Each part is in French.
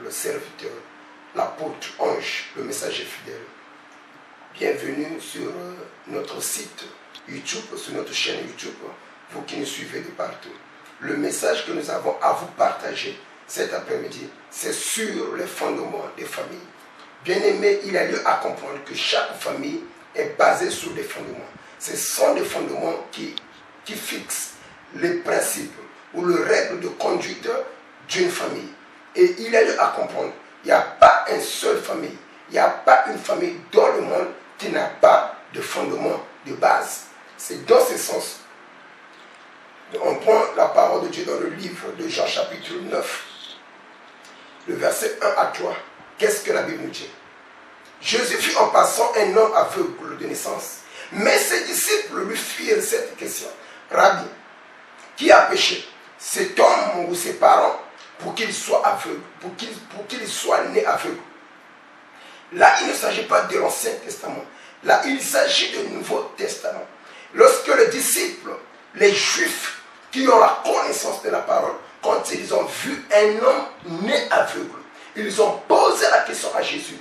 le serviteur, l'apôtre Ange, le messager fidèle. Bienvenue sur notre site YouTube, sur notre chaîne YouTube, vous qui nous suivez de partout. Le message que nous avons à vous partager cet après-midi, c'est sur les fondements des familles. Bien-aimés, il y a lieu à comprendre que chaque famille est basée sur des fondements. Ce sont des fondements qui fixent les principes ou les règles de conduite d'une famille. Et il y a lieu à comprendre, il n'y a pas une seule famille, il n'y a pas une famille dans le monde qui n'a pas de fondement de base. C'est dans ce sens. On prend la parole de Dieu dans le livre de Jean chapitre 9, le verset 1 à 3. Qu'est-ce que la Bible nous dit? Jésus fut en passant un homme aveugle de naissance. Mais ses disciples lui firent cette question. Rabbi, qui a péché, cet homme ou ses parents, pour qu'il soit aveugle, pour qu'il soit né aveugle? Là, il ne s'agit pas de l'Ancien Testament. Là, il s'agit du Nouveau Testament. Lorsque les disciples, les Juifs, qui ont la connaissance de la parole, quand ils ont vu un homme né aveugle, ils ont posé la question à Jésus.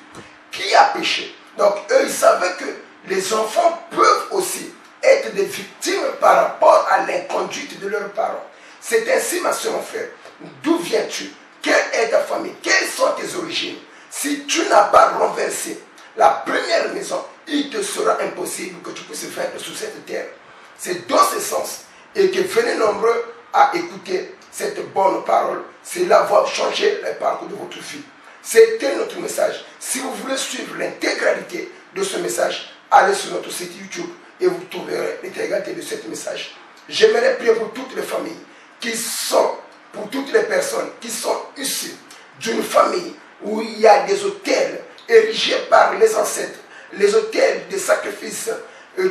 Qui a péché? Donc, eux, ils savaient que les enfants peuvent aussi être des victimes par rapport à l'inconduite de leurs parents. C'est ainsi, ma soeur, mon frère. D'où viens-tu? Quelle est ta famille? Quelles sont tes origines? Si tu n'as pas renversé la première maison, il te sera impossible que tu puisses vivre sur cette terre. C'est dans ce sens. Et que venez nombreux à écouter cette bonne parole. Cela va changer le parcours de votre vie. C'était notre message. Si vous voulez suivre l'intégralité de ce message, allez sur notre site YouTube et vous trouverez l'intégralité de ce message. J'aimerais prier pour toutes les familles pour toutes les personnes qui sont issues d'une famille où il y a des autels érigés par les ancêtres, les autels de sacrifices,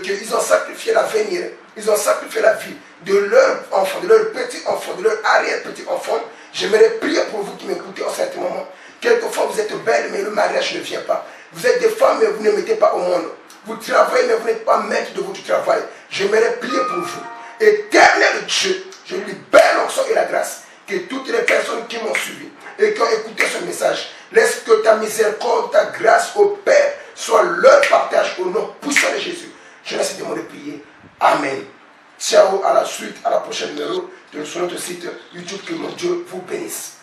qu'ils ont sacrifié l'avenir, ils ont sacrifié la vie de leurs enfants, de leurs petits-enfants, de leurs arrière-petits-enfants. J'aimerais prier pour vous qui m'écoutez en ce moment. Quelquefois, vous êtes belle, mais le mariage ne vient pas. Vous êtes des femmes, mais vous ne mettez pas au monde. Vous travaillez, mais vous n'êtes pas maître de votre travail. J'aimerais prier pour vous. Éternel Dieu, je libère l'onction et la grâce que toutes les personnes qui m'ont suivi et qui ont écouté ce message, laisse que ta miséricorde, ta grâce au Père soit leur partage au nom puissant de Jésus. Je laisse demander de prier. Amen. Ciao, à la suite, à la prochaine numéro de sur notre site YouTube. Que mon Dieu vous bénisse.